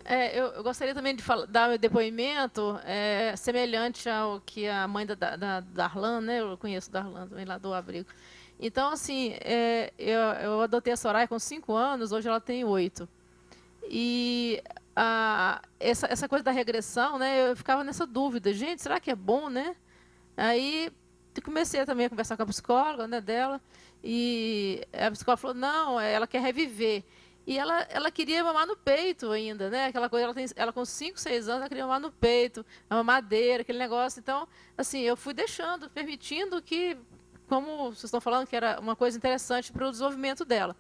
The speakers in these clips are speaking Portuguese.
Eu gostaria também de dar meu depoimento semelhante ao que a mãe da Darlan, né? Eu conheço Darlan também lá do abrigo. Então, assim, eu adotei a Soraya com 5 anos, hoje ela tem 8. E essa coisa da regressão, né? Eu ficava nessa dúvida, gente, será que é bom, né? Aí comecei também a conversar com a psicóloga, né, dela, e a psicóloga falou, não, ela quer reviver. E ela queria mamar no peito ainda, né? Aquela coisa, ela com 5, 6 anos, ela queria mamar no peito, a mamadeira, aquele negócio. Então, assim, eu fui deixando, permitindo que, como vocês estão falando, que era uma coisa interessante para o desenvolvimento dela.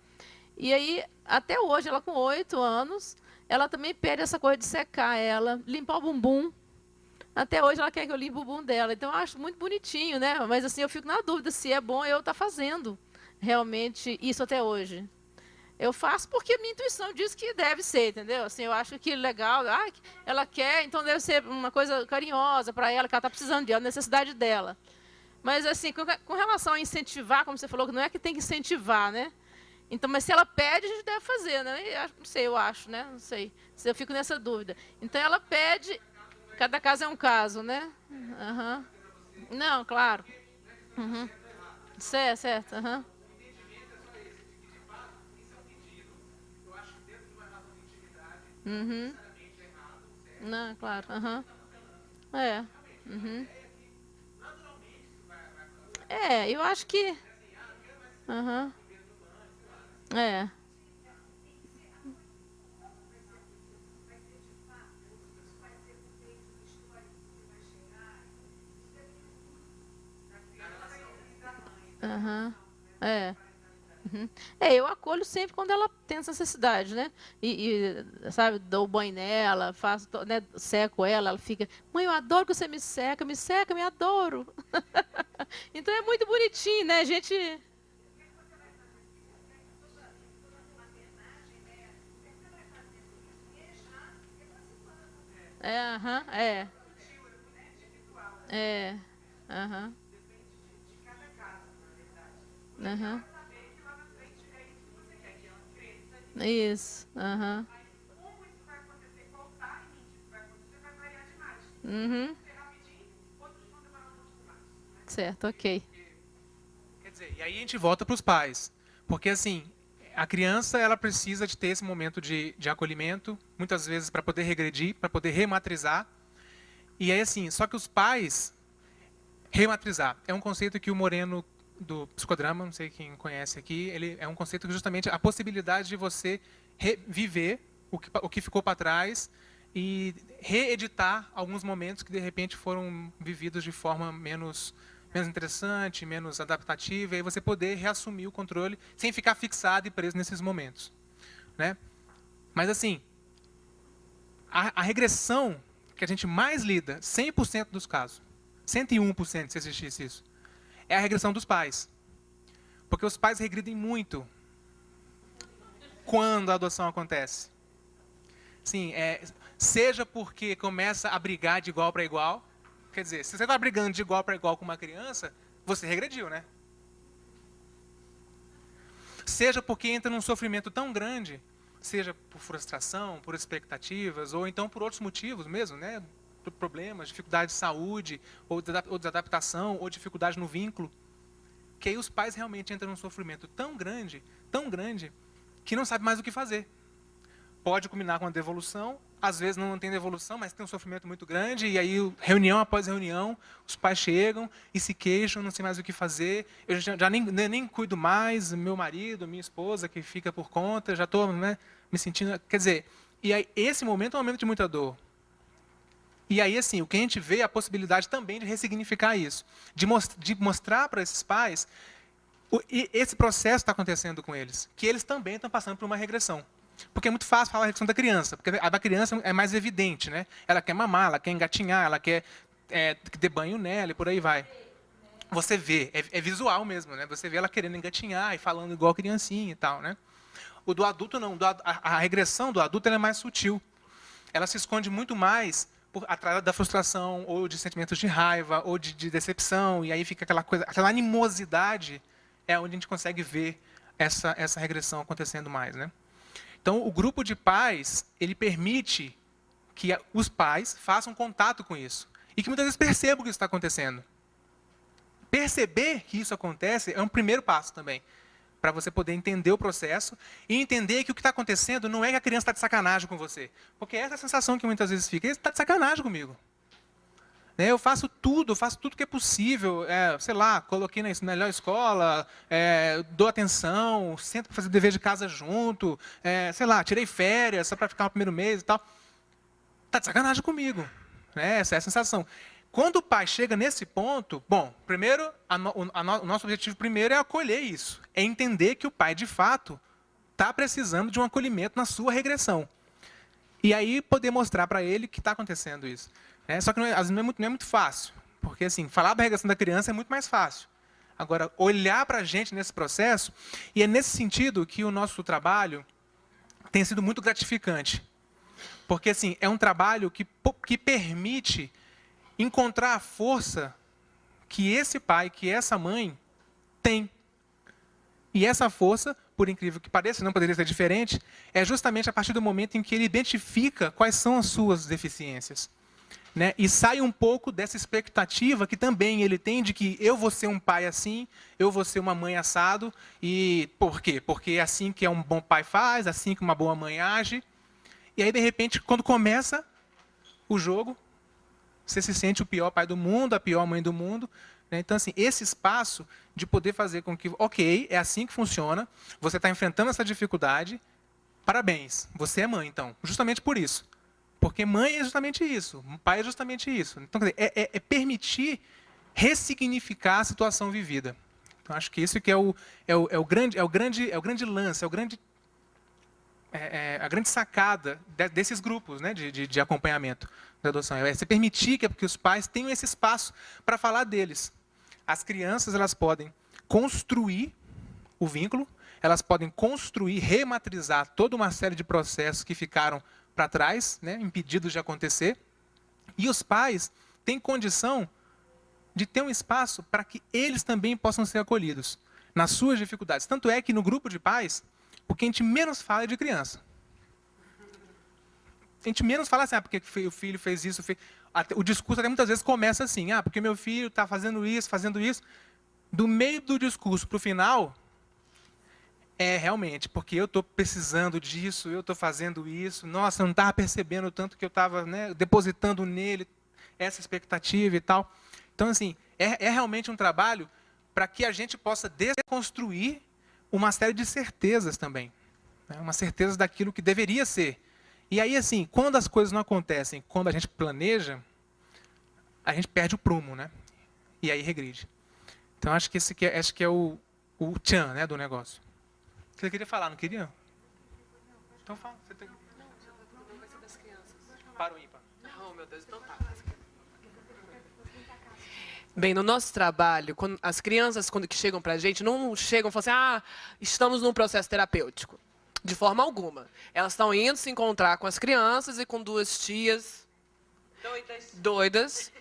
E aí, até hoje, ela com 8 anos, ela também pede essa coisa de secar ela, limpar o bumbum. Até hoje ela quer que eu limpe o bumbum dela. Então eu acho muito bonitinho, né? Mas assim, eu fico na dúvida se é bom eu estar fazendo realmente isso até hoje. Eu faço porque a minha intuição diz que deve ser, entendeu? Assim, eu acho que legal. Ela quer, então deve ser uma coisa carinhosa para ela, que ela está precisando de, é a necessidade dela. Mas assim, com relação a incentivar, como você falou, que não é que tem que incentivar, né? Então, mas se ela pede, a gente deve fazer, né? Não sei, eu acho, né? Não sei. Eu fico nessa dúvida. Então ela pede, cada caso é um caso, né? Aham. Não, claro. Uhum. Certo, certo. Aham. Uhum. Não, claro. Aham. É. Uhum. Eu acho que. Aham. É. Aham. É. Uhum. Eu acolho sempre quando ela tem essa necessidade, né? Sabe, dou banho nela, faço, né, seco ela, ela fica, mãe, eu adoro que você me seca, me adoro. Então é muito bonitinho, né? A gente. Aham, é, aham, aham, isso, aham, uhum, certo, ok. Quer dizer, e aí a gente volta para os pais. Porque, assim, a criança ela precisa de ter esse momento de acolhimento, muitas vezes para poder regredir, para poder rematrizar. E aí, assim, só que os pais, rematrizar, é um conceito que o Moreno do psicodrama, não sei quem conhece aqui, ele é um conceito que justamente a possibilidade de você reviver o que ficou para trás e reeditar alguns momentos que de repente foram vividos de forma menos interessante, menos adaptativa, e aí você poder reassumir o controle sem ficar fixado e preso nesses momentos, né? Mas assim, a regressão que a gente mais lida, 100% dos casos, 101% se existisse isso, é a regressão dos pais. Porque os pais regridem muito quando a adoção acontece. Sim, seja porque começa a brigar de igual para igual. Quer dizer, se você está brigando de igual para igual com uma criança, você regrediu, né? Seja porque entra num sofrimento tão grande, seja por frustração, por expectativas, ou então por outros motivos mesmo, né? Por problemas, dificuldade de saúde, ou desadaptação, ou dificuldade no vínculo, que aí os pais realmente entram num sofrimento tão grande, que não sabe mais o que fazer. Pode culminar com a devolução, às vezes não tem devolução, mas tem um sofrimento muito grande, e aí, reunião após reunião, os pais chegam e se queixam, não sei mais o que fazer, eu já nem cuido mais, meu marido, minha esposa, que fica por conta, já estou, né, me sentindo... Quer dizer, e aí, esse momento é um momento de muita dor. E aí, assim, o que a gente vê é a possibilidade também de ressignificar isso, de mostrar para esses pais e esse processo está acontecendo com eles, que eles também estão passando por uma regressão. Porque é muito fácil falar a regressão da criança, porque a da criança é mais evidente, né? Ela quer mamar, ela quer engatinhar, ela quer que dê banho nela e por aí vai. Você vê, é visual mesmo, né? Você vê ela querendo engatinhar e falando igual criancinha e tal, né? O do adulto não, a regressão do adulto ela é mais sutil. Ela se esconde muito mais atrás da frustração, ou de sentimentos de raiva, ou de decepção, e aí fica aquela coisa, aquela animosidade é onde a gente consegue ver essa regressão acontecendo mais, né? Então, o grupo de pais, ele permite que os pais façam contato com isso. E que muitas vezes percebam o que está acontecendo. Perceber que isso acontece é um primeiro passo também. Para você poder entender o processo e entender que o que está acontecendo não é que a criança está de sacanagem com você. Porque essa é a sensação que muitas vezes fica. Ele está de sacanagem comigo. Eu faço tudo que é possível. Sei lá, coloquei na melhor escola, dou atenção, sento para fazer dever de casa junto, sei lá, tirei férias só para ficar no primeiro mês e tal. Está de sacanagem comigo. Essa é a sensação. Quando o pai chega nesse ponto, bom, primeiro, o nosso objetivo primeiro é acolher isso. É entender que o pai, de fato, está precisando de um acolhimento na sua regressão. E aí poder mostrar para ele que está acontecendo isso. Só que não é muito fácil. Porque, assim, falar da regressão da criança é muito mais fácil. Agora, olhar para a gente nesse processo, e é nesse sentido que o nosso trabalho tem sido muito gratificante. Porque, assim, é um trabalho que permite encontrar a força que esse pai, que essa mãe tem. E essa força, por incrível que pareça, não poderia ser diferente, é justamente a partir do momento em que ele identifica quais são as suas deficiências. E sai um pouco dessa expectativa que também ele tem de que eu vou ser um pai assim, eu vou ser uma mãe assado. E por quê? Porque é assim que um bom pai faz, assim que uma boa mãe age. E aí, de repente, quando começa o jogo, você se sente o pior pai do mundo, a pior mãe do mundo. Então, assim, esse espaço de poder fazer com que, ok, é assim que funciona, você está enfrentando essa dificuldade, parabéns, você é mãe, então, justamente por isso. Porque mãe é justamente isso, pai é justamente isso. Então, quer dizer, é permitir ressignificar a situação vivida. Então, acho que isso que é o grande lance, a grande sacada desses grupos, de acompanhamento da adoção. É você permitir que os pais tenham esse espaço para falar deles. As crianças, elas podem construir o vínculo, elas podem construir, rematrizar toda uma série de processos que ficaram para trás, impedidos de acontecer. E os pais têm condição de ter um espaço para que eles também possam ser acolhidos nas suas dificuldades. Tanto é que no grupo de pais, o que a gente menos fala é de criança. A gente menos fala assim, porque o filho fez isso. O discurso até muitas vezes começa assim, porque meu filho está fazendo isso. Do meio do discurso para o final, realmente, porque eu estou precisando disso, eu estou fazendo isso. Nossa, eu não estava percebendo o tanto que eu estava depositando nele essa expectativa e tal. Então, assim, é realmente um trabalho para que a gente possa desconstruir uma série de certezas também. Uma certeza daquilo que deveria ser. E aí, assim, quando as coisas não acontecem, quando a gente planeja, a gente perde o prumo, E aí regride. Então, acho que esse é o tchan, do negócio. Você queria falar, não queria? Então fala. Você tem... Não vai ser das crianças. Para o ímpar. Oh, meu Deus, então tá. Bem, no nosso trabalho, as crianças, quando que chegam para a gente, não chegam e falam assim, estamos num processo terapêutico. De forma alguma. Elas estão indo se encontrar com as crianças e com duas tias doidas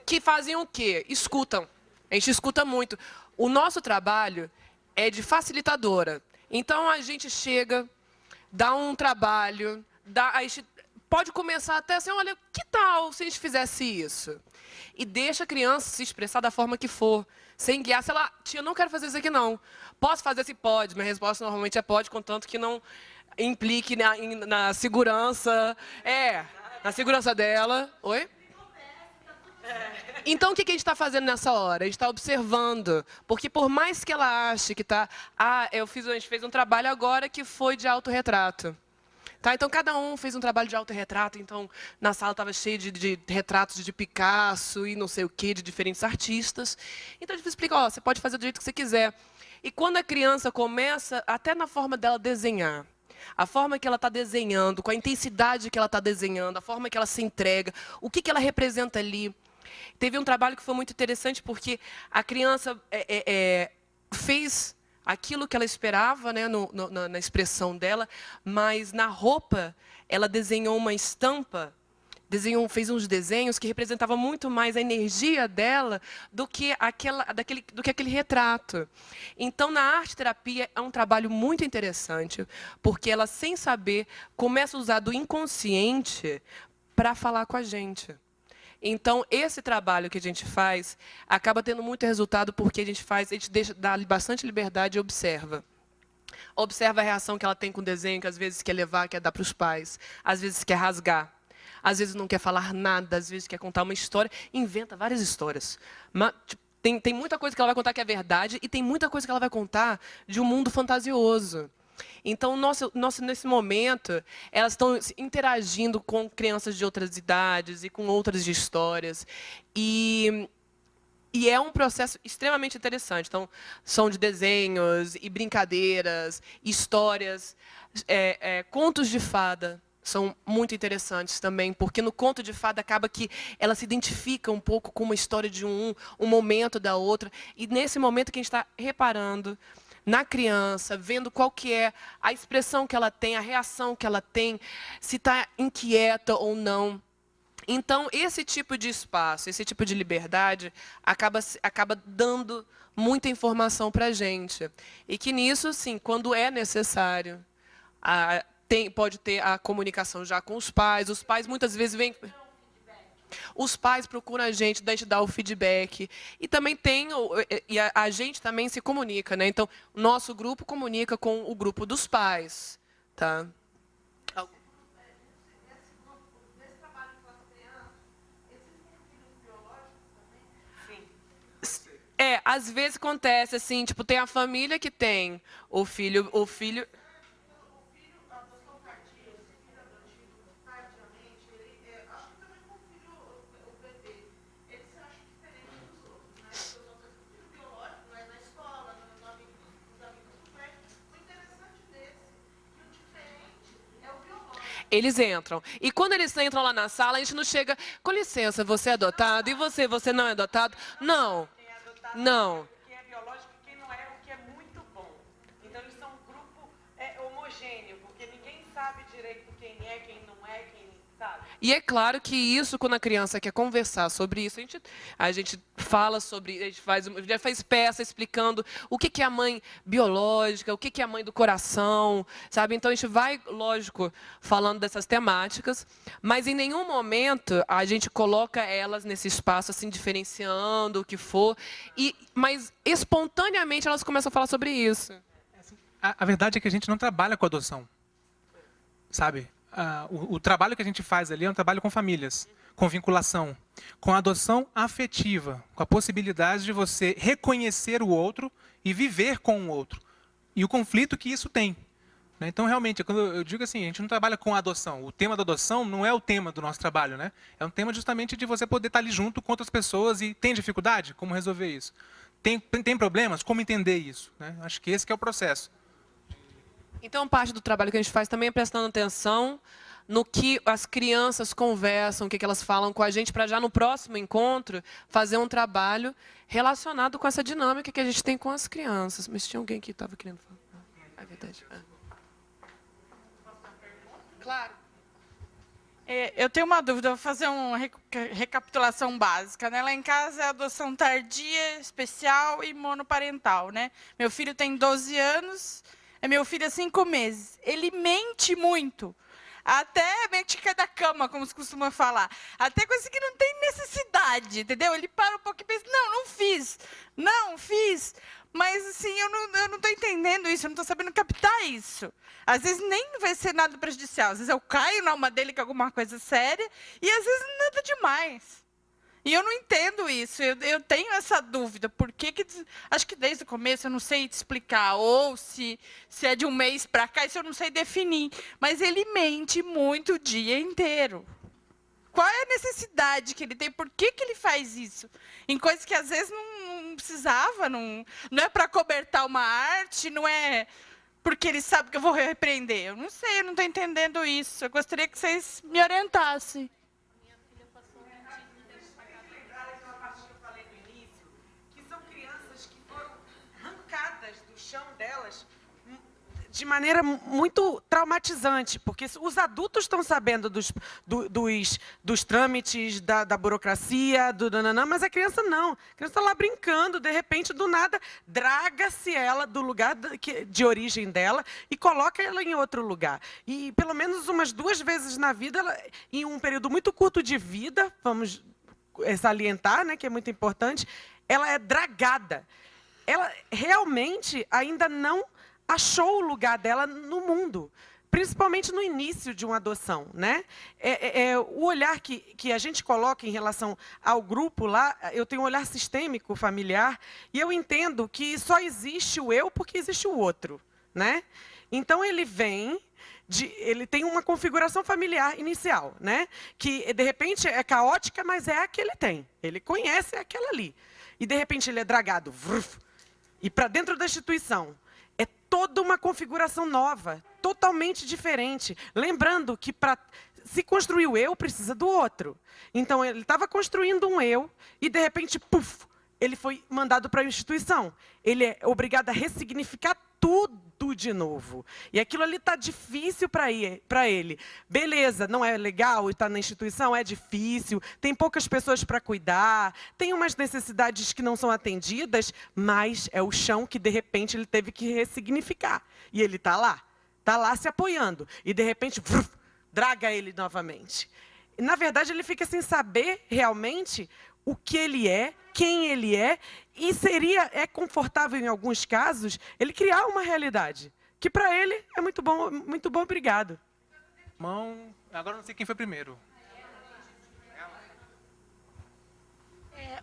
que fazem o quê? Escutam. A gente escuta muito. O nosso trabalho é de facilitadora. Então, a gente chega, dá um trabalho, a gente pode começar até assim, olha, que tal se a gente fizesse isso? E deixa a criança se expressar da forma que for, sem guiar. Se ela, tia, não quero fazer isso aqui não. Posso fazer se pode? Minha resposta normalmente é pode, contanto que não implique na segurança. Na segurança dela. Oi? Então, o que a gente está fazendo nessa hora? A gente está observando. Porque por mais que ela ache que está... a gente fez um trabalho agora que foi de autorretrato. Então, cada um fez um trabalho de autorretrato. Então, na sala estava cheio de retratos de Picasso e não sei o quê, de diferentes artistas. Então, a gente explica, você pode fazer do jeito que você quiser. E quando a criança começa, até na forma dela desenhar, a forma que ela está desenhando, com a intensidade que ela está desenhando, a forma que ela se entrega, o que ela representa ali. Teve um trabalho que foi muito interessante, porque a criança fez aquilo que ela esperava, na expressão dela, mas na roupa ela desenhou uma estampa fez uns desenhos que representavam muito mais a energia dela do que aquele retrato. Então, na arte-terapia é um trabalho muito interessante, porque ela, sem saber, começa a usar do inconsciente para falar com a gente. Então, esse trabalho que a gente faz acaba tendo muito resultado, porque a gente dá bastante liberdade e observa. Observa a reação que ela tem com o desenho, que às vezes quer levar, quer dar para os pais, às vezes quer rasgar, às vezes não quer falar nada, às vezes quer contar uma história, inventa várias histórias. Mas, tipo, tem muita coisa que ela vai contar que é verdade e tem muita coisa que ela vai contar de um mundo fantasioso. Então, nesse momento, elas estão interagindo com crianças de outras idades e com outras histórias. E é um processo extremamente interessante. Então, são de desenhos e brincadeiras, histórias, contos de fada. São muito interessantes também, porque no conto de fada acaba que ela se identifica um pouco com uma história de um momento da outra. E nesse momento que a gente está reparando na criança, vendo qual que é a expressão que ela tem, a reação que ela tem, se está inquieta ou não. Então, esse tipo de espaço, esse tipo de liberdade, acaba dando muita informação para a gente. E que nisso, sim, quando é necessário, pode ter a comunicação já com os pais muitas vezes vêm... Os pais procuram a gente dar o feedback. E também a gente também se comunica, né? Então, o nosso grupo comunica com o grupo dos pais, tá? Às vezes acontece assim, tipo, tem a família que tem o filho eles entram. E quando eles entram lá na sala, a gente não chega, com licença, você é adotado? E você não é adotado? Não. Não. Quem é biológico e quem não é, o que é muito bom. Então, eles são um grupo homogêneo, porque ninguém sabe direito quem não é, quem sabe. E é claro que isso, quando a criança quer conversar sobre isso, a gente fala sobre, a gente já faz peça explicando o que é a mãe biológica, o que é a mãe do coração, sabe? Então, a gente vai, lógico, falando dessas temáticas, mas em nenhum momento a gente coloca elas nesse espaço, assim, diferenciando o que for, mas espontaneamente elas começam a falar sobre isso. A verdade é que a gente não trabalha com adoção, sabe? O trabalho que a gente faz ali é um trabalho com famílias, com vinculação, com adoção afetiva, com a possibilidade de você reconhecer o outro e viver com o outro. E o conflito que isso tem. Né? Então, realmente, quando eu digo assim, a gente não trabalha com adoção. O tema da adoção não é o tema do nosso trabalho. Né? É um tema justamente de você poder estar ali junto com outras pessoas e tem dificuldade? Como resolver isso? Tem problemas? Como entender isso? Né? Acho que esse que é o processo. Então, parte do trabalho que a gente faz também é prestando atenção no que as crianças conversam, o que elas falam com a gente, para já no próximo encontro fazer um trabalho relacionado com essa dinâmica que a gente tem com as crianças. Mas tinha alguém que estava querendo falar. É verdade. Claro. Eu tenho uma dúvida, vou fazer uma recapitulação básica. Né? Lá em casa é adoção tardia, especial e monoparental. Né? Meu filho tem 12 anos, é meu filho há 5 meses. Ele mente muito. Até mente que é da cama, como se costuma falar. Até coisa que não tem necessidade, entendeu? Ele para um pouco e pensa, não fiz. Mas, assim, eu não estou entendendo isso, eu não estou sabendo captar isso. Às vezes nem vai ser nada prejudicial. Às vezes eu caio na alma dele com alguma coisa séria e, às vezes, nada demais. E eu não entendo isso, eu tenho essa dúvida. Acho que desde o começo eu não sei te explicar, ou se é de um mês para cá, isso eu não sei definir. Mas ele mente muito o dia inteiro. Qual é a necessidade que ele tem? Por que ele faz isso? Em coisas que às vezes não precisava, não é para cobertar uma arte, não é porque ele sabe que eu vou repreender. Eu não sei, eu não estou entendendo isso. Eu gostaria que vocês me orientassem. Delas, de maneira muito traumatizante, porque os adultos estão sabendo dos trâmites, da burocracia, do nananã, mas a criança não. A criança está lá brincando, de repente, do nada, draga-se ela do lugar de origem dela e coloca ela em outro lugar. E, pelo menos, umas 2 vezes na vida, em um período muito curto de vida, vamos salientar, né, que é muito importante, ela é dragada. Ela realmente ainda não achou o lugar dela no mundo, principalmente no início de uma adoção, né? O olhar que a gente coloca em relação ao grupo lá, eu tenho um olhar sistêmico, familiar, e eu entendo que só existe o eu porque existe o outro, né? Então, ele tem uma configuração familiar inicial, né? Que, de repente, é caótica, mas é a que ele tem. Ele conhece aquela ali. E, de repente, ele é dragado, e para dentro da instituição. É toda uma configuração nova, totalmente diferente. Lembrando que para se construir o eu, precisa do outro. Então, ele estava construindo um eu e, de repente, puf, ele foi mandado para a instituição. Ele é obrigado a ressignificar tudo de novo. E aquilo ali está difícil para ele. Beleza, não é legal estar na instituição? É difícil, tem poucas pessoas para cuidar, tem umas necessidades que não são atendidas, mas é o chão que, de repente, ele teve que ressignificar. E ele está lá se apoiando. E, de repente, draga ele novamente. E, na verdade, ele fica sem saber realmente o que ele é, quem ele é, e é confortável, em alguns casos, ele criar uma realidade, que para ele é muito bom, obrigado. Agora não sei quem foi primeiro.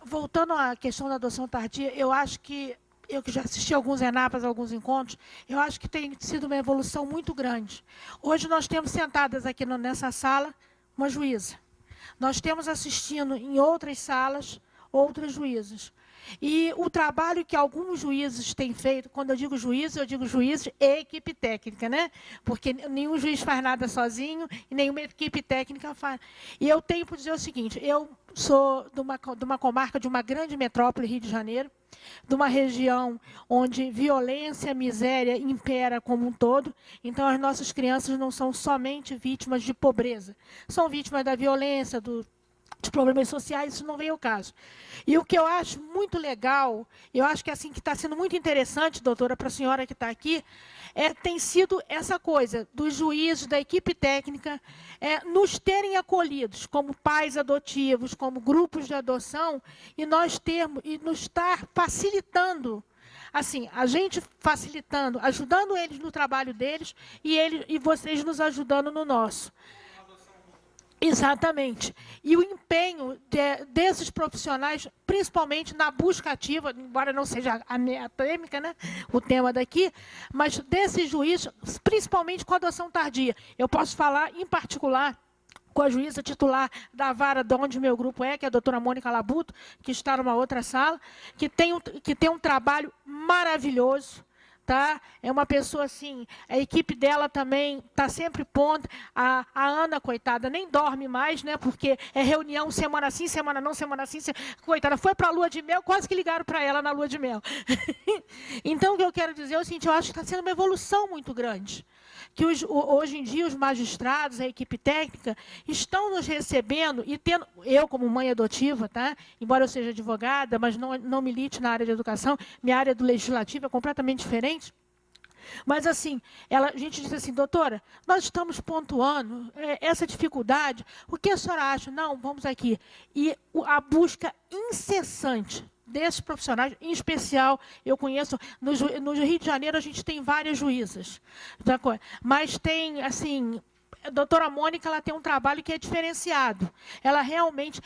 Voltando à questão da adoção tardia, eu acho que, eu que já assisti alguns ENAPAs, alguns encontros, eu acho que tem sido uma evolução muito grande. Hoje nós temos sentadas aqui nessa sala uma juíza. Nós temos assistindo em outras salas outras juízas. E o trabalho que alguns juízes têm feito, quando eu digo juízes e equipe técnica, né? Porque nenhum juiz faz nada sozinho e nenhuma equipe técnica faz. E eu tenho para dizer o seguinte, eu sou de uma comarca, de uma grande metrópole, Rio de Janeiro, de uma região onde violência, miséria impera como um todo. Então, as nossas crianças não são somente vítimas de pobreza, são vítimas da violência, dos problemas sociais, isso não vem ao caso. E o que eu acho muito legal, eu acho que assim que está sendo muito interessante, doutora, para a senhora que está aqui, tem sido essa coisa dos juízes, da equipe técnica, nos terem acolhidos como pais adotivos, como grupos de adoção, e nos estar facilitando, assim, a gente facilitando, ajudando eles no trabalho deles e vocês nos ajudando no nosso. Exatamente. E o empenho desses profissionais, principalmente na busca ativa, embora não seja a minha têmica, né, o tema daqui, mas desses juízes, principalmente com a adoção tardia. Eu posso falar, em particular, com a juíza titular da vara de onde meu grupo que é a doutora Mônica Labuto, que está numa outra sala, que tem um trabalho maravilhoso. Tá? É uma pessoa assim, a equipe dela também está sempre pronta. A Ana, coitada, nem dorme mais, né? Porque é reunião semana sim, semana não, semana sim. Coitada, foi para a lua de mel, quase que ligaram para ela na lua de mel. Então, o que eu quero dizer é o seguinte, eu acho que está sendo uma evolução muito grande. Que hoje em dia os magistrados, a equipe técnica, estão nos recebendo e tendo, eu como mãe adotiva, tá? Embora eu seja advogada, mas não milite na área de educação, minha área do legislativo é completamente diferente. Mas, assim, a gente disse assim, doutora, nós estamos pontuando essa dificuldade, o que a senhora acha? Não, vamos aqui. E a busca incessante desses profissionais, em especial, eu conheço, no Rio de Janeiro a gente tem várias juízas, mas tem, assim, a doutora Mônica, ela tem um trabalho que é diferenciado. Ela realmente,